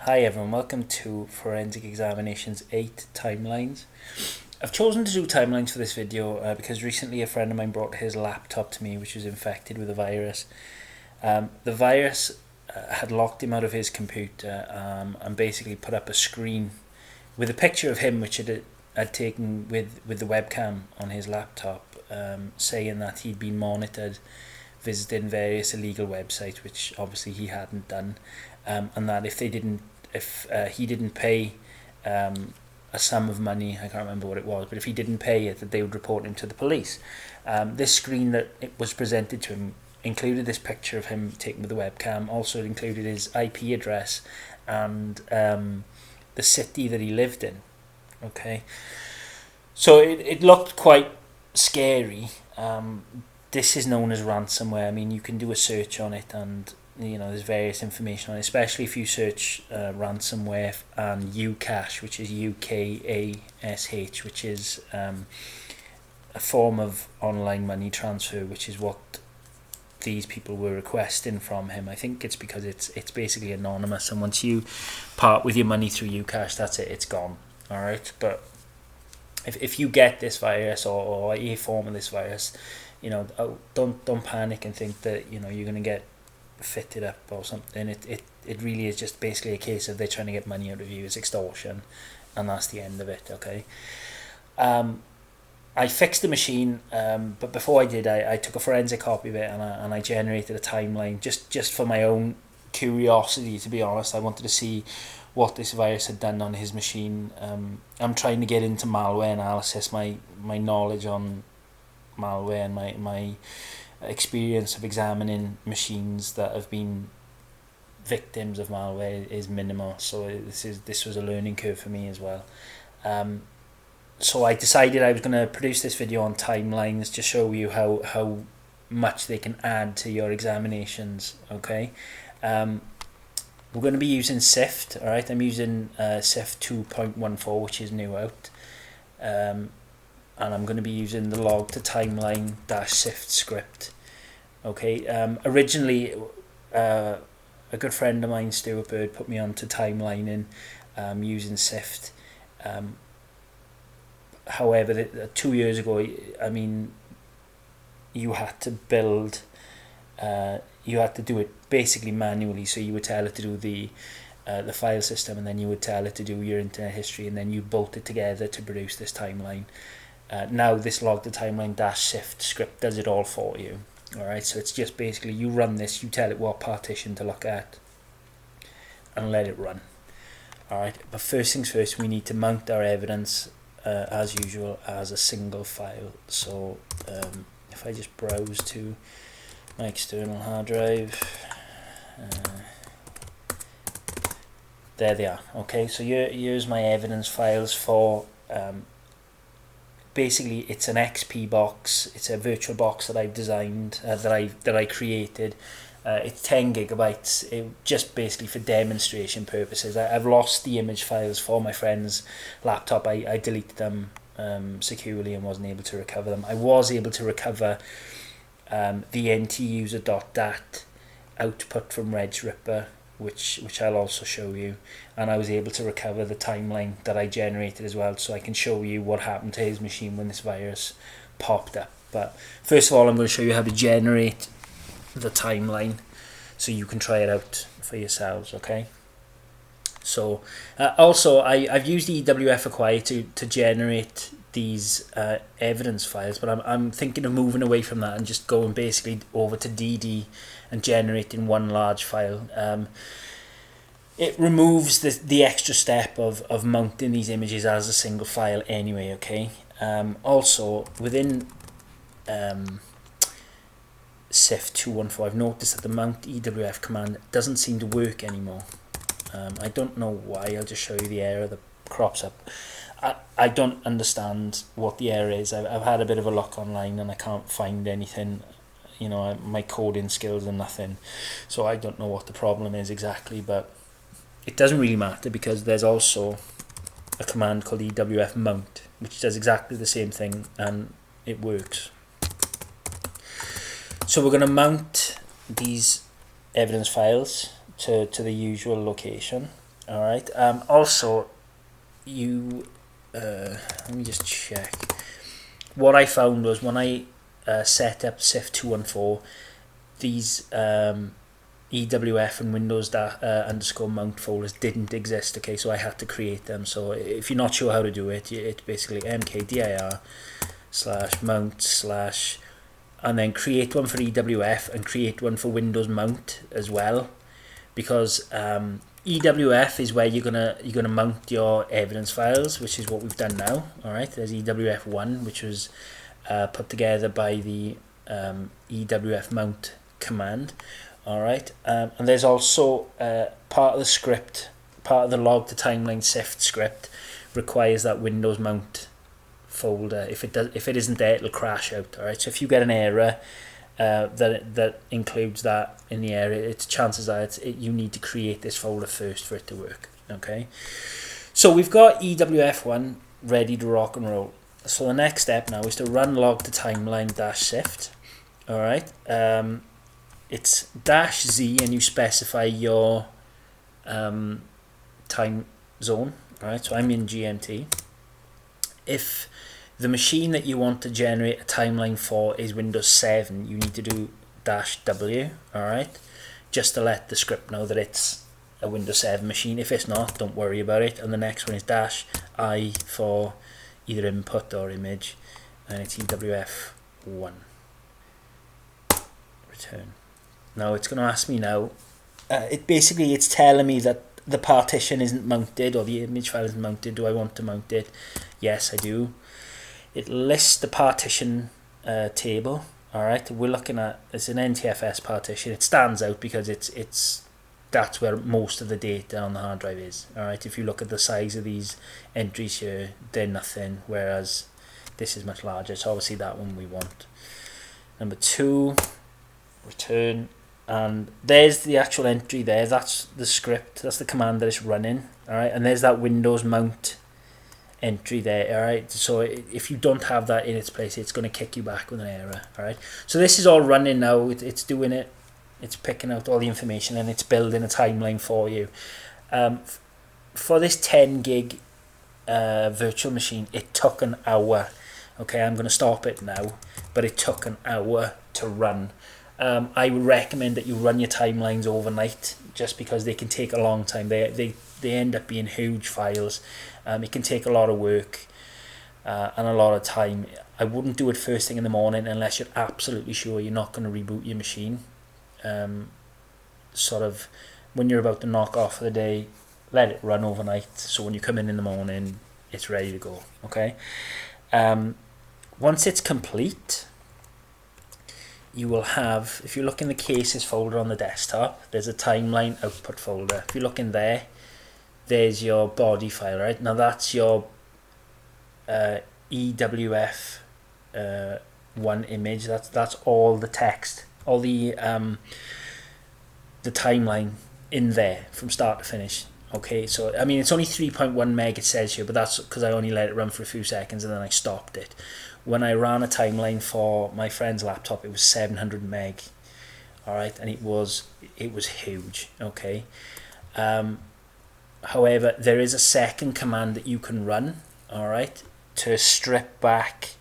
Hi everyone, welcome to Forensic Examinations 8 Timelines. I've chosen to do timelines for this video because recently a friend of mine brought his laptop to me which was infected with a virus. The virus had locked him out of his computer and basically put up a screen with a picture of him which it had taken with the webcam on his laptop, saying that he'd been monitored visiting various illegal websites, which obviously he hadn't done, and that if he didn't pay a sum of money, I can't remember what it was, but if he didn't pay it, that they would report him to the police. This screen that it was presented to him included this picture of him taken with the webcam. Also, it included his IP address and the city that he lived in. Okay, so it looked quite scary. This is known as ransomware. I mean, you can do a search on it and there's various information on it, especially if you search ransomware and Ucash, which is UKASH, which is a form of online money transfer, which is what these people were requesting from him. I think it's because it's basically anonymous, and once you part with your money through Ucash, that's it, it's gone. Alright, but if you get this virus or a form of this virus, don't panic and think that you're going to get fitted up or something. It really is just basically a case of they're trying to get money out of you. It's extortion, and that's the end of it. Okay. I fixed the machine, but before I did, I took a forensic copy of it and I generated a timeline just for my own curiosity. To be honest, I wanted to see what this virus had done on his machine. I'm trying to get into malware analysis. My knowledge on malware and my experience of examining machines that have been victims of malware is minimal, so this was a learning curve for me as well. So I decided I was going to produce this video on timelines to show you how much they can add to your examinations. Okay, we're going to be using SIFT. All right, I'm using SIFT 2.14, which is new out. And I'm going to be using the log to timeline -sift script. Okay, originally a good friend of mine, Stuart Bird, put me on to timelining using SIFT. However, 2 years ago, I mean, you had to build, you had to do it basically manually. So you would tell it to do the file system, and then you would tell it to do your internet history, and then you bolt it together to produce this timeline. Now this log to timeline -sift script does it all for you. Alright, so it's just basically you run this, you tell it what partition to look at, and let it run. Alright, but first things first, we need to mount our evidence as usual as a single file. So if I just browse to my external hard drive, there they are. Okay, so here's my evidence files for basically it's an XP box. It's a virtual box that I've designed, that I created. It's 10 gigabytes, just basically for demonstration purposes. I've lost the image files for my friend's laptop. I deleted them securely and wasn't able to recover them. I was able to recover the ntuser.dat output from RegRipper, which I'll also show you, and I was able to recover the timeline that I generated as well, so I can show you what happened to his machine when this virus popped up. But first of all, I'm going to show you how to generate the timeline so you can try it out for yourselves. Okay, so also I've used the EWF acquire to generate these evidence files, but I'm thinking of moving away from that and just going basically over to DD and generating one large file. It removes the extra step of mounting these images as a single file anyway. Okay, also within SIFT 2.14, I've noticed that the mount EWF command doesn't seem to work anymore. I don't know why. I'll just show you the error that crops up. I don't understand what the error is. I've had a bit of a look online and I can't find anything. My coding skills are nothing, so I don't know what the problem is exactly, but it doesn't really matter because there's also a command called EWF mount which does exactly the same thing and it works. So we're going to mount these evidence files to the usual location. All right. Also, you let me just check. What I found was when I set up CIF 214, these EWF and Windows underscore mount folders didn't exist. Okay, so I had to create them. So if you're not sure how to do it, it's basically mkdir /mount/ and then create one for EWF and create one for Windows mount as well, because EWF is where you're gonna mount your evidence files, which is what we've done now. All right, there's EWF1, which was put together by the EWF mount command. All right, and there's also part of the script, part of the log to timeline sift script requires that Windows mount folder. If it isn't there, it'll crash out. All right, so if you get an error that includes that in the area, it's chances are you need to create this folder first for it to work. Okay, so we've got EWF1 ready to rock and roll. So the next step now is to run log to timeline -sift. All right, it's -z and you specify your time zone. All right, so I'm in GMT. If the machine that you want to generate a timeline for is Windows 7, you need to do -w, all right, just to let the script know that it's a Windows 7 machine. If it's not, don't worry about it. And the next one is -i for either input or image, and it's EWF1. Return. Now it's going to ask me now, it's telling me that the partition isn't mounted or the image file isn't mounted. Do I want to mount it? Yes, I do. It lists the partition table. All right, we're looking at, it's an NTFS partition. It stands out because that's where most of the data on the hard drive is. All right, if you look at the size of these entries here, they're nothing, whereas this is much larger. So obviously that one we want. Number 2, return, and there's the actual entry there. That's the script. That's the command that it's running. All right, and there's that Windows mount entry there. All right, so if you don't have that in its place, it's going to kick you back with an error. All right, so this is all running now. It's doing it. It's picking out all the information and it's building a timeline for you. For this 10 gig virtual machine, it took an hour. Okay, I'm going to stop it now, but it took an hour to run. I would recommend that you run your timelines overnight, just because they can take a long time. They end up being huge files. It can take a lot of work and a lot of time. I wouldn't do it first thing in the morning unless you're absolutely sure you're not going to reboot your machine. Sort of when you're about to knock off for the day, let it run overnight, so when you come in the morning, it's ready to go. Okay. Once it's complete, you will have, if you look in the cases folder on the desktop, there's a timeline output folder. If you look in there, there's your body file, right? Now that's your EWF one image. That's all the text, all the timeline in there from start to finish. Okay, so I mean it's only 3.1 meg it says here, but that's because I only let it run for a few seconds and then I stopped it. When I ran a timeline for my friend's laptop, it was 700 meg. All right, and it was huge. Okay. However, there is a second command that you can run. All right, to strip back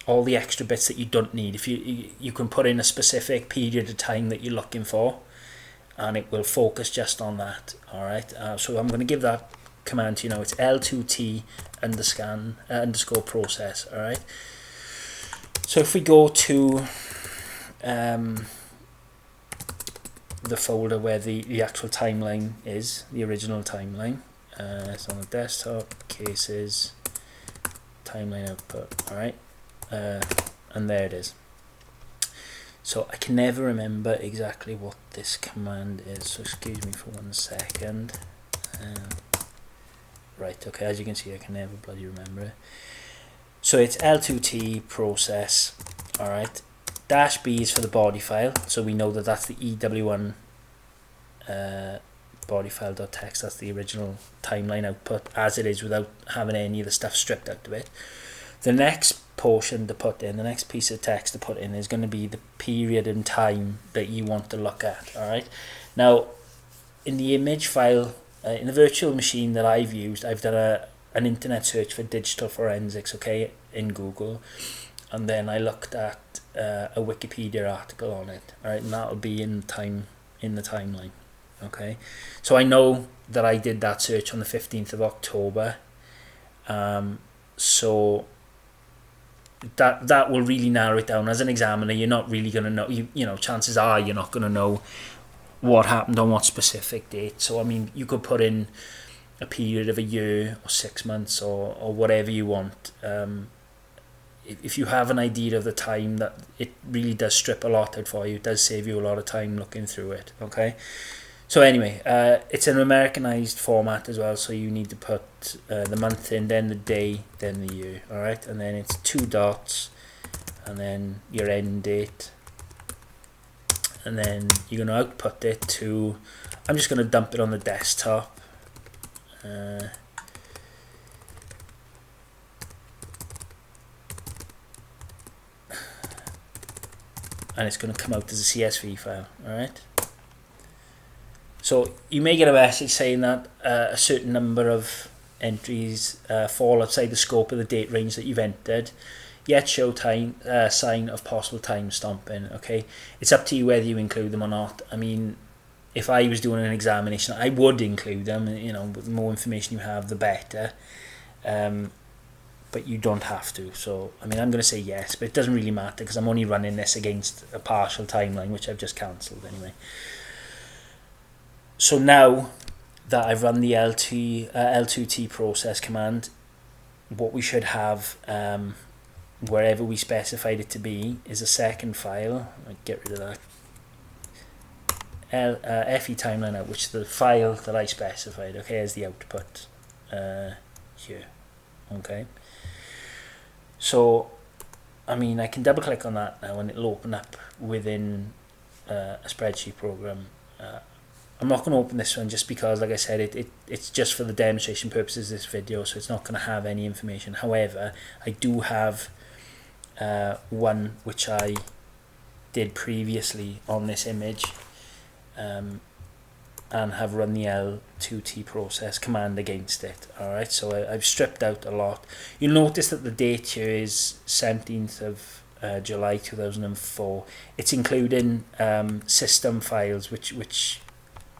all the extra bits that you don't need. If you can put in a specific period of time that you're looking for, and it will focus just on that. All right. So I'm going to give that command to you now. It's L2T underscore process. All right. So if we go to the folder where the actual timeline is, the original timeline, it's on the desktop, cases, timeline output. All right. And there it is. So I can never remember exactly what this command is, so excuse me for 1 second. Right, okay, as you can see, I can never bloody remember it. So it's L2T process. All right, -B is for the body file, so we know that that's the EW1 body file.txt. That's the original timeline output as it is, without having any of the stuff stripped out of it. The next portion to put in, the next piece of text to put in, is going to be the period in time that you want to look at. All right, now in the image file, in the virtual machine that I've used, I've done an internet search for digital forensics, okay, in Google, and then I looked at a Wikipedia article on it, all right, and that'll be in the timeline, okay. So I know that I did that search on the 15th of October, so that will really narrow it down. As an examiner, you're not really going to know, you know, chances are you're not going to know what happened on what specific date. So I mean, you could put in a period of a year or 6 months or whatever you want. If you have an idea of the time, that it really does strip a lot out for you. It does save you a lot of time looking through it, okay. So anyway, it's an Americanized format as well, so you need to put the month in, then the day, then the year, all right, and then it's 2 dots, and then your end date, and then you're going to output it to, I'm just going to dump it on the desktop, and it's going to come out as a CSV file, all right. So you may get a message saying that a certain number of entries fall outside the scope of the date range that you've entered, yet show sign of possible time stomping, okay. It's up to you whether you include them or not. I mean, if I was doing an examination, I would include them, you know, the more information you have, the better. But you don't have to. So, I mean, I'm going to say yes, but it doesn't really matter because I'm only running this against a partial timeline, which I've just cancelled anyway. So now that I've run the L2T process command, what we should have, wherever we specified it to be, is a second file. I'll get rid of that. FE timeline out, which is the file that I specified, okay, as the output here, okay. So, I mean, I can double click on that now and it'll open up within a spreadsheet program. I'm not going to open this one just because, like I said, it's just for the demonstration purposes of this video, so it's not going to have any information. However, I do have one which I did previously on this image, and have run the L2T process command against it. Alright, so I've stripped out a lot. You'll notice that the date here is 17th of July 2004. It's including system files which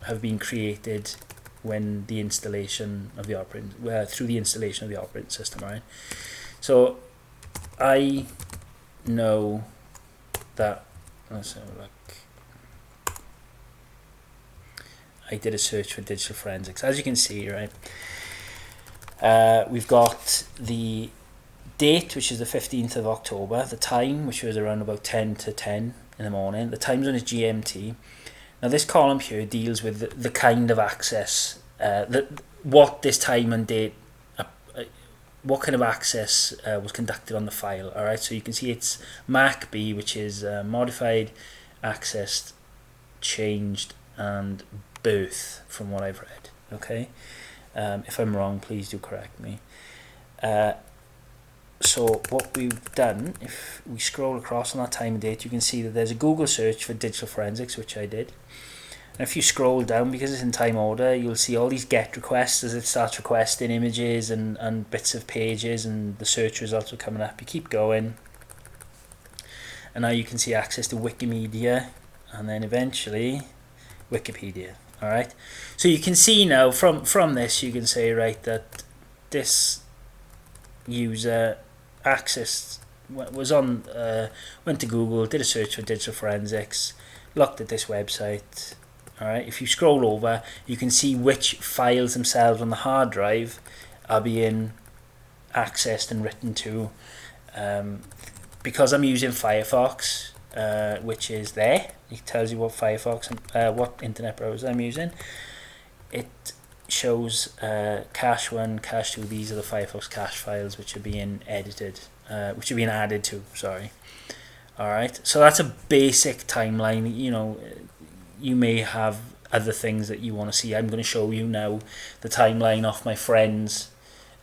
have been created when the installation of the operating through the installation of the operating system, right? So I know that, let's have a look. I did a search for digital forensics. As you can see, right, we've got the date, which is the 15th of October, the time, which was around about 10 to 10 in the morning. The time zone is GMT. Now this column here deals with the kind of access, what this time and date, what kind of access was conducted on the file. All right, so you can see it's MAC-B, which is modified, accessed, changed, and birth, from what I've read. Okay, if I'm wrong, please do correct me. So what we've done, if we scroll across on that time and date, you can see that there's a Google search for digital forensics, which I did. And if you scroll down, because it's in time order, you'll see all these GET requests as it starts requesting images and bits of pages, and the search results are coming up. You keep going, and now you can see access to Wikimedia, and then eventually Wikipedia. All right, so you can see now from this, you can say, right, that this user accessed, was on, went to Google, did a search for digital forensics, looked at this website. All right, if you scroll over, you can see which files themselves on the hard drive are being accessed and written to. Because I'm using Firefox, which is there, it tells you what Firefox, what internet browser I'm using. It shows cache 1, cache 2. These are the Firefox cache files which are being edited, which are being added to. Sorry. All right. So that's a basic timeline. You know, you may have other things that you want to see. I'm going to show you now the timeline off my friend's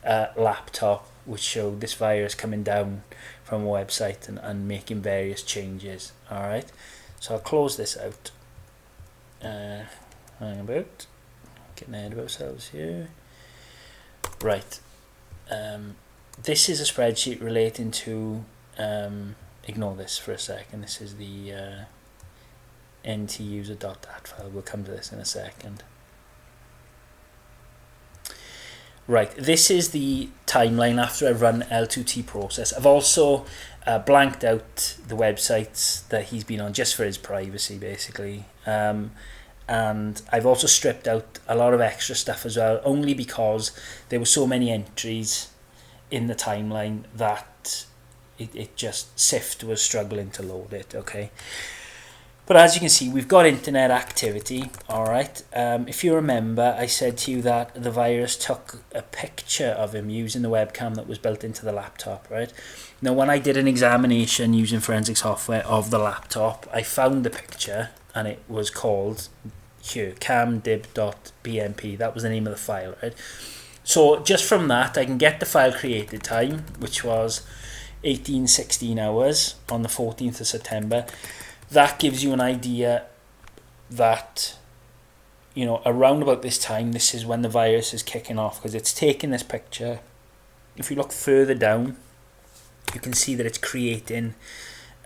laptop, which showed this virus coming down from a website and making various changes. All right. So I'll close this out. hang about. Getting ahead of ourselves here. Right. This is a spreadsheet relating to, ignore this for a second, this is the ntuser.dat file. We'll come to this in a second. Right, this is the timeline after I run L2T process. I've also blanked out the websites that he's been on just for his privacy, basically. And I've also stripped out a lot of extra stuff as well, only because there were so many entries in the timeline that it just Sift was struggling to load it, okay? But as you can see, we've got internet activity, all right? If you remember, I said to you that the virus took a picture of him using the webcam that was built into the laptop, right? Now, when I did an examination using forensic software of the laptop, I found the picture, and it was called here, camdib.bmp. That was the name of the file, right? So just from that, I can get the file created time, which was 1816 hours on the 14th of September. That gives you an idea that, you know, around about this time, this is when the virus is kicking off, because it's taking this picture. If you look further down, you can see that it's creating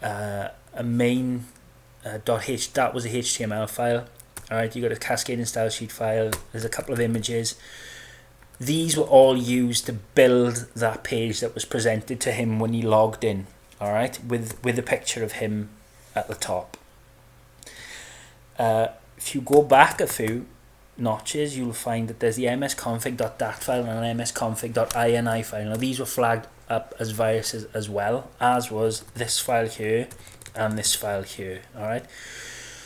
a main that was a HTML file. All right, you got a cascading style sheet file. There's a couple of images. These were all used to build that page that was presented to him when he logged in. All right, with a picture of him at the top. If you go back a few notches, you'll find that there's the msconfig.dat file and an msconfig.ini file. Now these were flagged up as viruses as well, as was this file here and this file here. All right.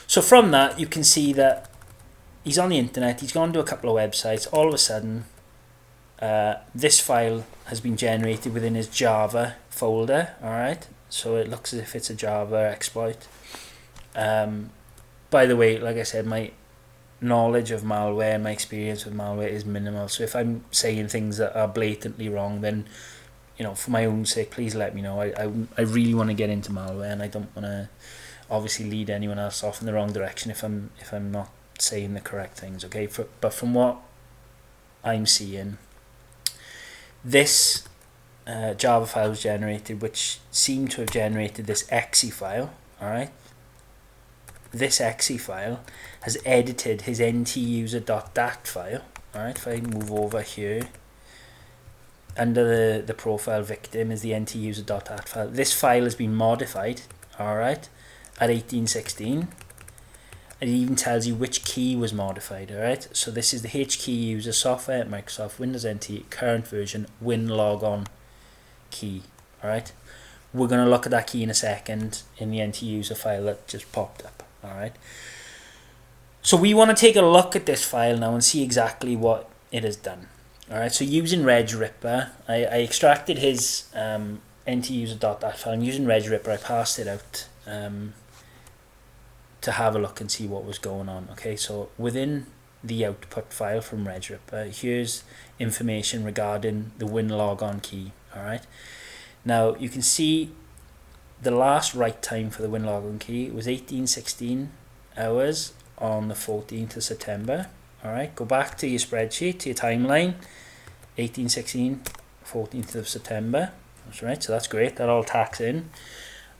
So from that, you can see that he's on the internet. He's gone to a couple of websites. All of a sudden, this file has been generated within his Java folder. All right. So it looks as if it's a Java exploit. By the way, like I said, my knowledge of malware and my experience with malware is minimal. So if I'm saying things that are blatantly wrong, then, you know, for my own sake, please let me know. I really want to get into malware, and I don't want to obviously lead anyone else off in the wrong direction if I'm not saying the correct things. Okay, but from what I'm seeing, this Java file was generated, which seemed to have generated this exe file. All right, this exe file has edited his ntuser.dat file. All right, if I move over here, under the profile victim is the ntuser.dat file. This file has been modified. All right, at 1816. It even tells you which key was modified. All right, so this is the HKey user software, Microsoft Windows NT current version WinLogon key. All right, we're going to look at that key in a second in the ntuser file that just popped up. All right, so we want to take a look at this file now and see exactly what it has done. All right, so using regripper, I extracted his ntuser.dat file. I'm using regripper. I passed it out to have a look and see what was going on. Okay, so within the output file from regripper, here's information regarding the WinLogon key. All right, now you can see the last write time for the WinLogon key was 1816 hours on the 14th of September. All right, go back to your spreadsheet, to your timeline, 1816, 14th of September. That's right, so that's great, that all tacks in.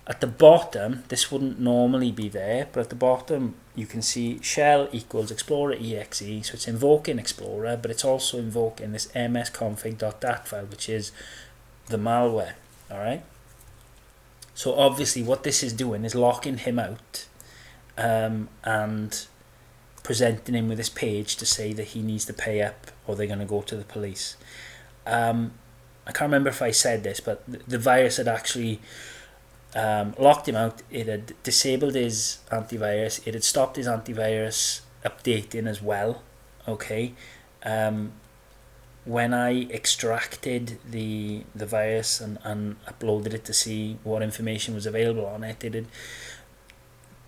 At the bottom, this wouldn't normally be there, but at the bottom you can see shell equals explorer exe, so it's invoking explorer, but it's also invoking this msconfig.dat file, which is the malware. All right, so obviously what this is doing is locking him out and presenting him with this page to say that he needs to pay up or they're going to go to the police. I can't remember if I said this, but the virus had actually locked him out. It had disabled his antivirus. It had stopped his antivirus updating as well. Okay, when I extracted the virus and uploaded it to see what information was available on it, it had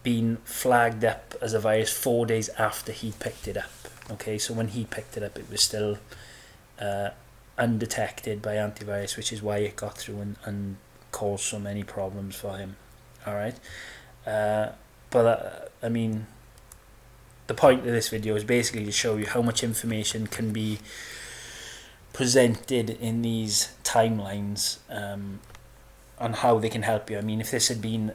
been flagged up as a virus 4 days after he picked it up. Okay, so when he picked it up, it was still undetected by antivirus, which is why it got through and caused so many problems for him. All right, but I mean, the point of this video is basically to show you how much information can be presented in these timelines, and how they can help you. I mean, if this had been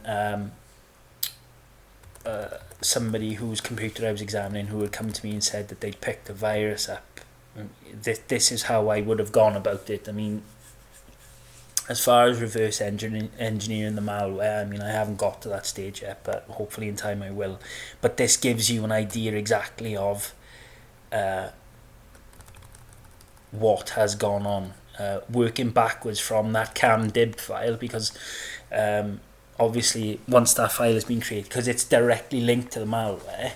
somebody whose computer I was examining who had come to me and said that they'd picked a virus up, this is how I would have gone about it. I mean, as far as reverse engineering the malware, I mean, I haven't got to that stage yet, but hopefully in time I will. But this gives you an idea exactly of what has gone on, working backwards from that camdib file, because obviously once that file has been created, because it's directly linked to the malware,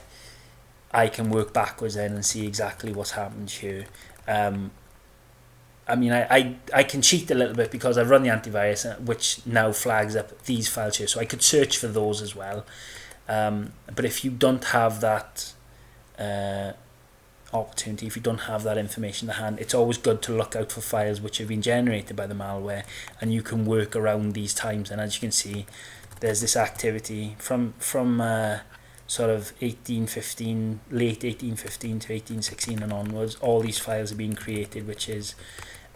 I can work backwards then and see exactly what's happened here. I mean, I can cheat a little bit because I've run the antivirus, which now flags up these files here, so I could search for those as well. But if you don't have that opportunity, if you don't have that information to hand, it's always good to look out for files which have been generated by the malware, and you can work around these times. And as you can see, there's this activity from sort of 1815, late 1815 to 1816 and onwards. All these files are being created, which is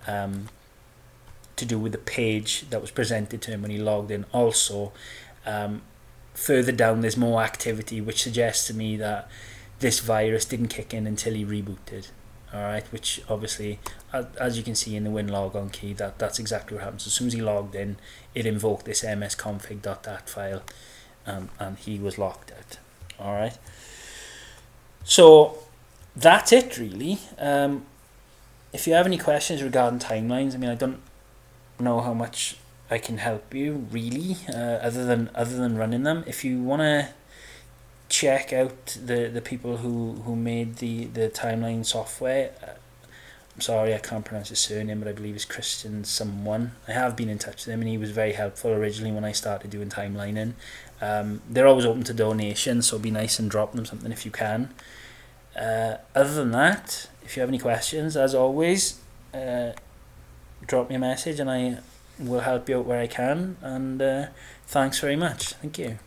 to do with the page that was presented to him when he logged in. Also, further down there's more activity which suggests to me that this virus didn't kick in until he rebooted. Alright, which obviously, as you can see in the winlogon key, that's exactly what happens. As soon as he logged in, it invoked this msconfig.dat file, and he was locked out. Alright, so that's it really. If you have any questions regarding timelines, I mean, I don't know how much I can help you really, other than running them. If you want to check out the people who made the timeline software, I'm sorry I can't pronounce his surname, but I believe it's Christian someone. I have been in touch with him, and he was very helpful originally when I started doing timelining. They're always open to donations, so be nice and drop them something if you can. Other than that, if you have any questions, as always, drop me a message and I will help you out where I can. And thanks very much. Thank you.